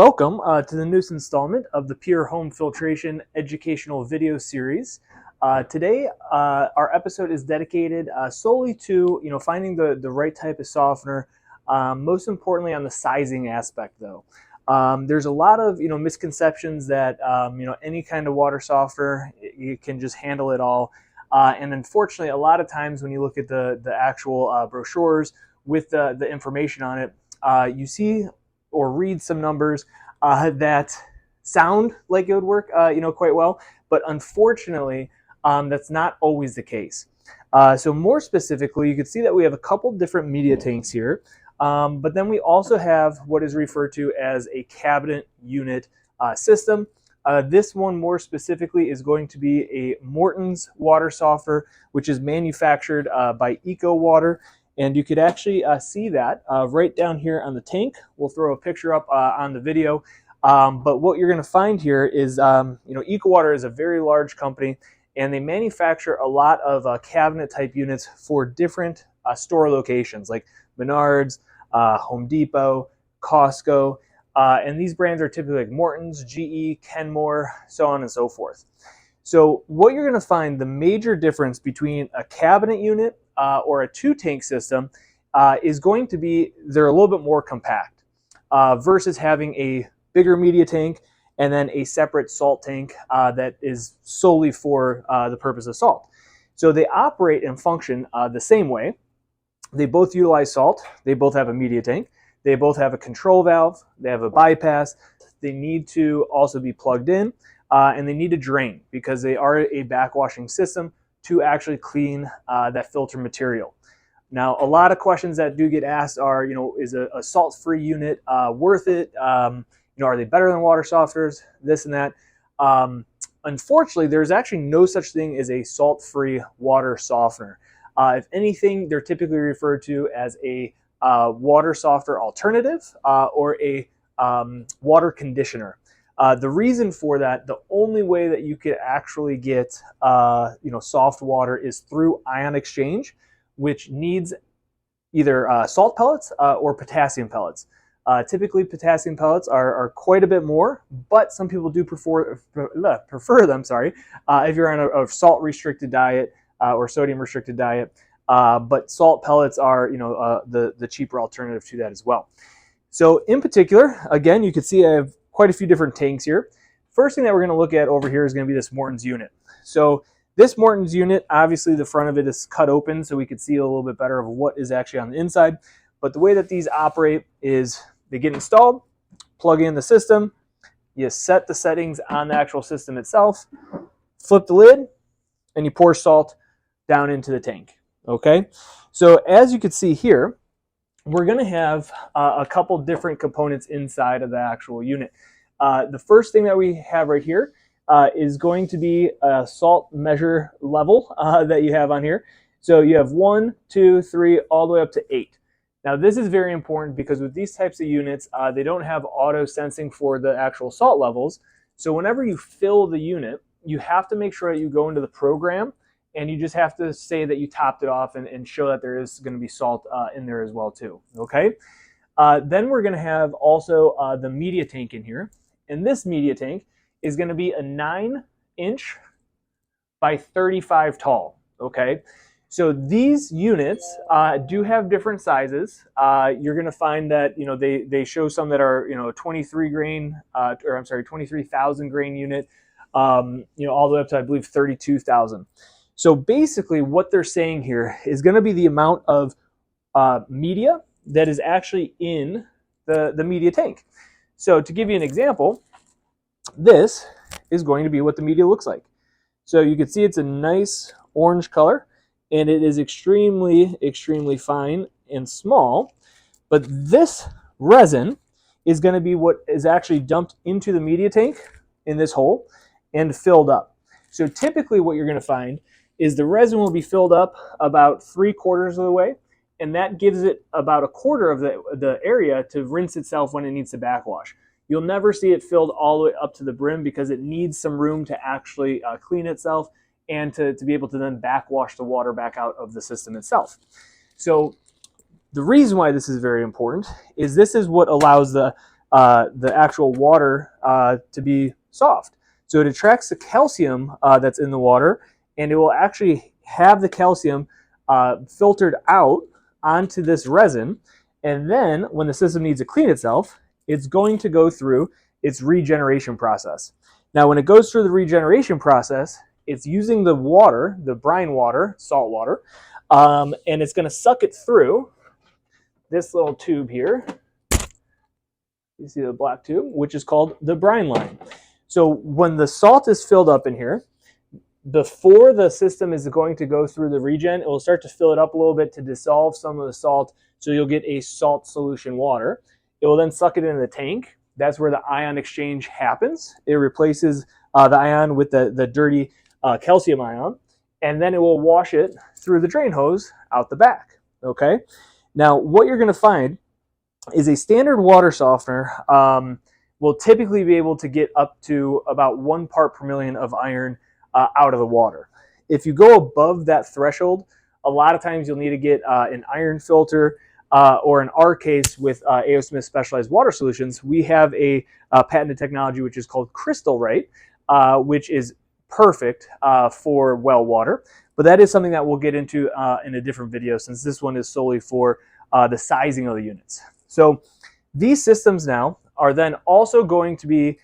Welcome to the newest installment of the Pure Home Filtration Educational Video Series. Today, our episode is dedicated solely to finding the right type of softener. Most importantly, on the sizing aspect, though, there's a lot of misconceptions that any kind of water softener, you can just handle it all. And unfortunately, a lot of times when you look at the actual brochures with the information on it, you see or read some numbers that sound like it would work quite well, but unfortunately that's not always the case. So more specifically, you can see that we have a couple different media tanks here, but then we also have what is referred to as a cabinet unit system. This one more specifically is going to be a Morton's water softener, which is manufactured by EcoWater. And you could actually see that right down here on the tank. We'll throw a picture up on the video. But what you're going to find here is, EcoWater is a very large company, and they manufacture a lot of cabinet type units for different store locations like Menards, Home Depot, Costco. And these brands are typically like Morton's, GE, Kenmore, so on and so forth. So what you're going to find, the major difference between a cabinet unit or a two-tank system is going to be they're a little bit more compact versus having a bigger media tank and then a separate salt tank that is solely for the purpose of salt. So they operate and function the same way. They both utilize salt. They both have a media tank. They both have a control valve. They have a bypass. They need to also be plugged in. And they need to drain because they are a backwashing system to actually clean that filter material. Now, a lot of questions that do get asked are, is a salt-free unit worth it? Are they better than water softeners? This and that. Unfortunately, there's actually no such thing as a salt-free water softener. If anything, they're typically referred to as a water softener alternative or a water conditioner. The reason for that, the only way that you could actually get soft water is through ion exchange, which needs either salt pellets or potassium pellets. Typically, potassium pellets are quite a bit more, but some people do prefer them. If you're on a salt-restricted diet or sodium-restricted diet. But salt pellets are the cheaper alternative to that as well. So in particular, again, you can see I have quite a few different tanks here. First thing that we're going to look at over here is going to be this Morton's unit. So this Morton's unit, obviously the front of it is cut open so we can see a little bit better of what is actually on the inside. But the way that these operate is they get installed, plug in the system, you set the settings on the actual system itself, flip the lid, and you pour salt down into the tank. Okay, so as you can see here, we're going to have a couple different components inside of the actual unit. The first thing that we have right here is going to be a salt measure level that you have on here. So you have 1, 2, 3, all the way up to 8. Now this is very important because with these types of units, they don't have auto sensing for the actual salt levels. So whenever you fill the unit, you have to make sure that you go into the program and you just have to say that you topped it off and show that there is going to be salt in there as well too, okay? Then we're going to have also the media tank in here. And this media tank is going to be a 9-inch by 35 tall, okay? So these units do have different sizes. You're going to find that, they show some that are, 23,000 grain unit, all the way up to, I believe, 32,000. So basically what they're saying here is going to be the amount of media that is actually in the media tank. So to give you an example, this is going to be what the media looks like. So you can see it's a nice orange color and it is extremely, extremely fine and small. But this resin is going to be what is actually dumped into the media tank in this hole and filled up. So typically what you're going to find is the resin will be filled up about 3/4 of the way, and that gives it about 1/4 of the area to rinse itself when it needs to backwash. You'll never see it filled all the way up to the brim because it needs some room to actually clean itself and to be able to then backwash the water back out of the system itself. So the reason why this is very important is this is what allows the the actual water to be soft. So it attracts the calcium that's in the water, and it will actually have the calcium filtered out onto this resin. And then when the system needs to clean itself, it's going to go through its regeneration process. Now, when it goes through the regeneration process, it's using the water, the brine water, salt water, and it's going to suck it through this little tube here. You see the black tube, which is called the brine line. So when the salt is filled up in here, before the system is going to go through the regen, it will start to fill it up a little bit to dissolve some of the salt, so you'll get a salt solution water. It will then suck it into the tank. That's where the ion exchange happens. It replaces the ion with the dirty calcium ion, and then it will wash it through the drain hose out the back. Okay. Now, what you're going to find is a standard water softener will typically be able to get up to about 1 part per million of iron out of the water. If you go above that threshold, a lot of times you'll need to get an iron filter, or in our case with A.O. Smith Specialized Water Solutions, we have a patented technology which is called Crystal Rite, which is perfect for well water. But that is something that we'll get into in a different video, since this one is solely for the sizing of the units. So these systems now are then also going to be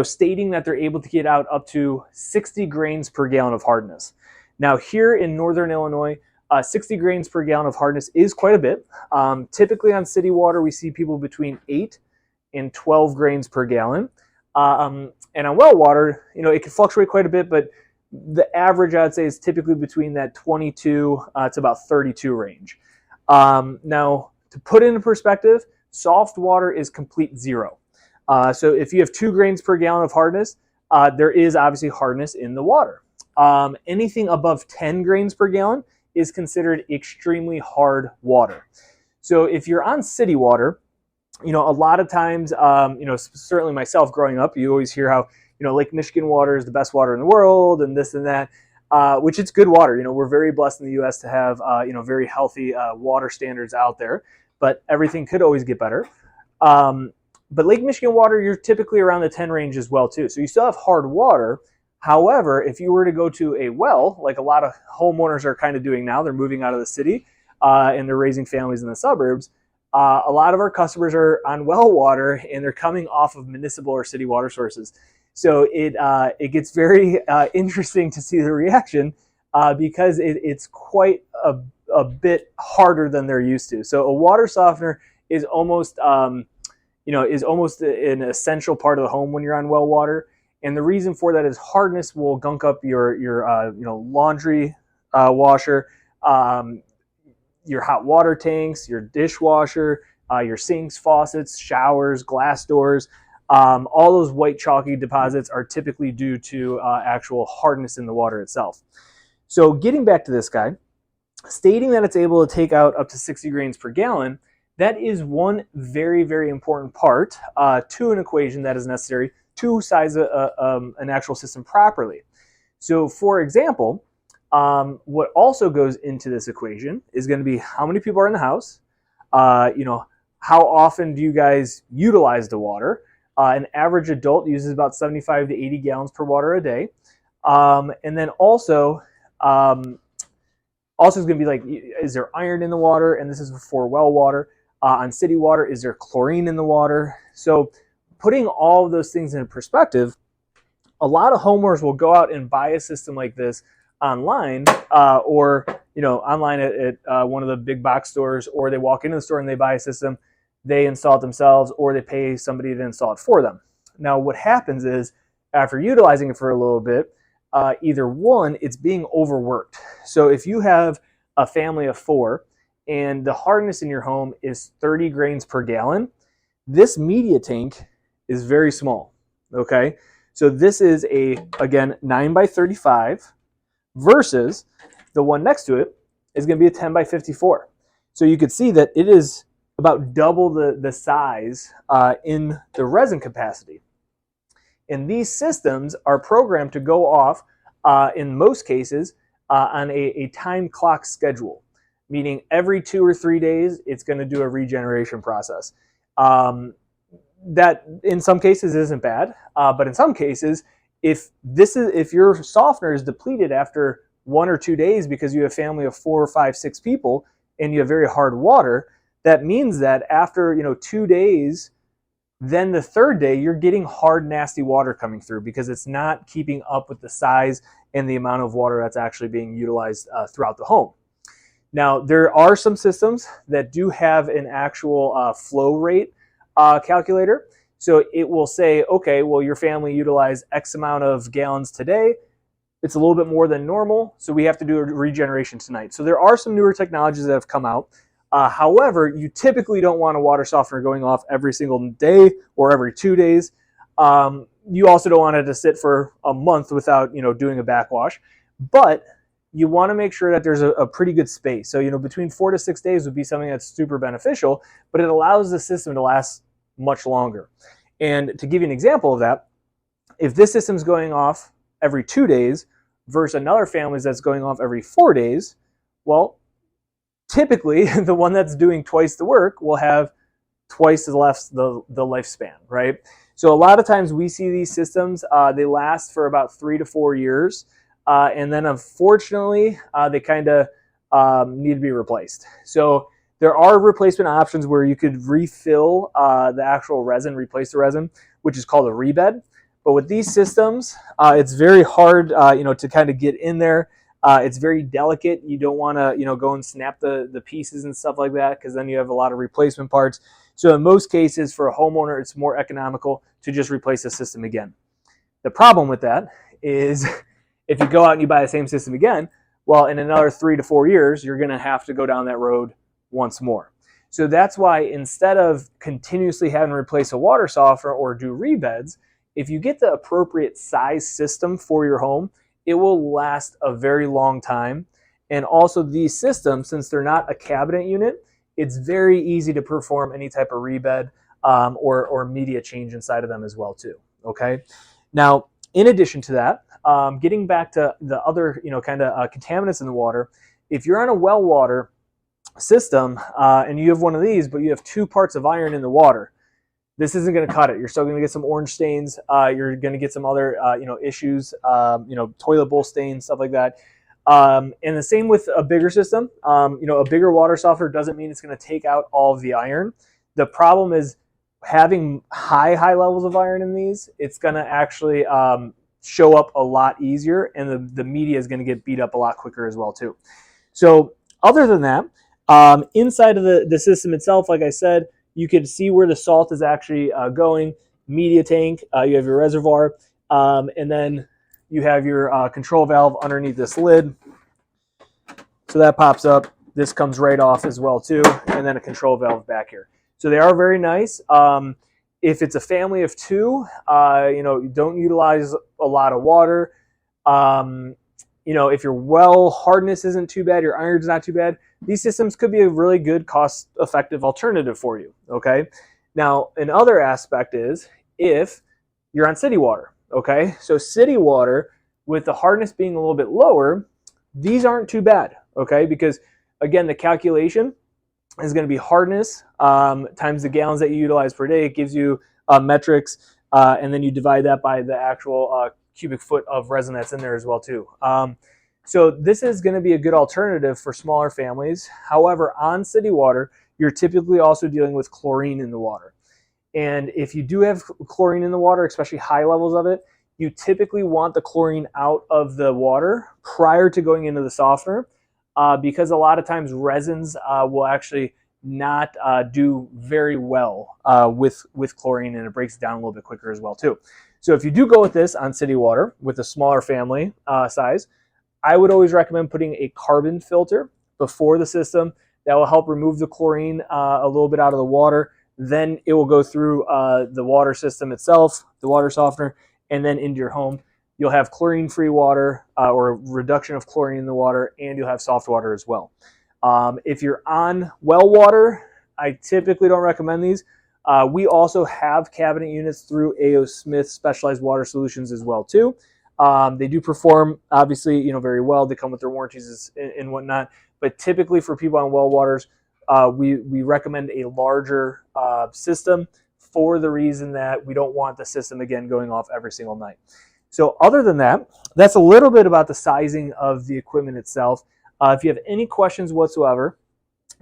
stating that they're able to get out up to 60 grains per gallon of hardness. Now, here in Northern Illinois, 60 grains per gallon of hardness is quite a bit. Typically on city water, we see people between 8 and 12 grains per gallon. And on well water, it can fluctuate quite a bit, but the average, I'd say, is typically between that 22 to about 32 range. Now, to put it into perspective, soft water is complete zero. So if you have 2 grains per gallon of hardness, there is obviously hardness in the water. Anything above 10 grains per gallon is considered extremely hard water. So if you're on city water, a lot of times, certainly myself growing up, you always hear how, Lake Michigan water is the best water in the world and this and that, which it's good water. We're very blessed in the U.S. to have, very healthy water standards out there, but everything could always get better. But Lake Michigan water, you're typically around the 10 range as well, too. So you still have hard water. However, if you were to go to a well, like a lot of homeowners are kind of doing now, they're moving out of the city and they're raising families in the suburbs. A lot of our customers are on well water and they're coming off of municipal or city water sources. So it gets very interesting to see the reaction because it's quite a bit harder than they're used to. So a water softener is almost an essential part of the home when you're on well water. And the reason for that is hardness will gunk up your laundry washer, your hot water tanks, your dishwasher, your sinks, faucets, showers, glass doors. All those white chalky deposits are typically due to actual hardness in the water itself. So getting back to this guy, stating that it's able to take out up to 60 grains per gallon, that is one very, very important part to an equation that is necessary to size an actual system properly. So for example, what also goes into this equation is going to be how many people are in the house, how often do you guys utilize the water. An average adult uses about 75 to 80 gallons per water a day. And then also it's going to be like, is there iron in the water? And this is for well water. On city water, is there chlorine in the water? So putting all of those things into perspective, a lot of homeowners will go out and buy a system like this online or online at one of the big box stores, or they walk into the store and they buy a system, they install it themselves, or they pay somebody to install it for them. Now what happens is, after utilizing it for a little bit, either one, it's being overworked. So if you have a family of 4 and the hardness in your home is 30 grains per gallon, this media tank is very small, okay? So this is again, 9 by 35 versus the one next to it is going to be a 10 by 54. So you could see that it is about double the size in the resin capacity. And these systems are programmed to go off, in most cases, on a time clock schedule, meaning every 2 or 3 days, it's going to do a regeneration process. That in some cases isn't bad, but in some cases, if your softener is depleted after 1 or 2 days because you have a family of 4 or 5, 6 people and you have very hard water, that means that after 2 days, then the third day you're getting hard, nasty water coming through because it's not keeping up with the size and the amount of water that's actually being utilized throughout the home. Now, there are some systems that do have an actual flow rate calculator. So it will say, okay, well, your family utilized X amount of gallons today. It's a little bit more than normal, so we have to do a regeneration tonight. So there are some newer technologies that have come out. However, you typically don't want a water softener going off every single day or every 2 days. You also don't want it to sit for a month without doing a backwash. But you want to make sure that there's a pretty good space. So between 4 to 6 days would be something that's super beneficial, but it allows the system to last much longer. And to give you an example of that, if this system's going off every 2 days versus another family that's going off every 4 days, well, typically the one that's doing twice the work will have twice as less the lifespan, right? So a lot of times we see these systems, they last for about 3 to 4 years, and then unfortunately they kind of need to be replaced. So there are replacement options where you could refill the actual resin, replace the resin, which is called a rebed. But with these systems, it's very hard, to kind of get in there. It's very delicate. You don't want to, go and snap the pieces and stuff like that because then you have a lot of replacement parts. So in most cases, for a homeowner, it's more economical to just replace the system again. The problem with that is if you go out and you buy the same system again, well, in another 3 to 4 years, you're going to have to go down that road once more. So that's why instead of continuously having to replace a water softener or do rebeds, if you get the appropriate size system for your home, it will last a very long time. And also these systems, since they're not a cabinet unit, it's very easy to perform any type of rebed or media change inside of them as well too. Okay. Now, in addition to that, getting back to the other contaminants in the water, if you're on a well water system and you have one of these, but you have 2 parts of iron in the water, this isn't going to cut it. You're still going to get some orange stains. You're going to get some other, issues, toilet bowl stains, stuff like that. And the same with a bigger system. A bigger water softener doesn't mean it's going to take out all of the iron. The problem is having high levels of iron in these. It's going to actually show up a lot easier, and the media is going to get beat up a lot quicker as well too. So other than that, inside of the system itself, like I said, you can see where the salt is actually going. Media tank, you have your reservoir, and then you have your control valve underneath this lid. So that pops up. This comes right off as well too, and then a control valve back here. So they are very nice. If it's a family of 2, you don't utilize a lot of water. If your well hardness isn't too bad, your iron's not too bad, these systems could be a really good cost-effective alternative for you, okay? Now, another aspect is if you're on city water, okay? So city water, with the hardness being a little bit lower, these aren't too bad, okay? Because, again, the calculation is going to be hardness times the gallons that you utilize per day. It gives you metrics, and then you divide that by the actual cubic foot of resin that's in there as well too. So this is going to be a good alternative for smaller families. However, on city water, you're typically also dealing with chlorine in the water. And if you do have chlorine in the water, especially high levels of it, you typically want the chlorine out of the water prior to going into the softener, because a lot of times resins will actually not do very well with chlorine, and it breaks it down a little bit quicker as well too. So if you do go with this on city water with a smaller family size, I would always recommend putting a carbon filter before the system. That will help remove the chlorine a little bit out of the water. Then it will go through the water system itself, the water softener, and then into your home. You'll have chlorine-free water or a reduction of chlorine in the water, and you'll have soft water as well. If you're on well water, I typically don't recommend these. We also have cabinet units through A.O. Smith Specialized Water Solutions as well too. They do perform obviously very well. They come with their warranties and whatnot. But typically for people on well waters, we recommend a larger system for the reason that we don't want the system, again, going off every single night. So other than that, that's a little bit about the sizing of the equipment itself. If you have any questions whatsoever,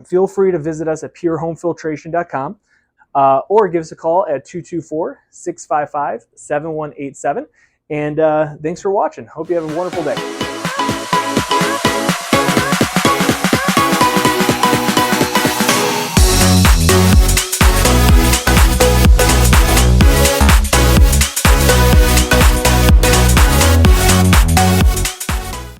feel free to visit us at purehomefiltration.com or give us a call at 224-655-7187. And thanks for watching. Hope you have a wonderful day.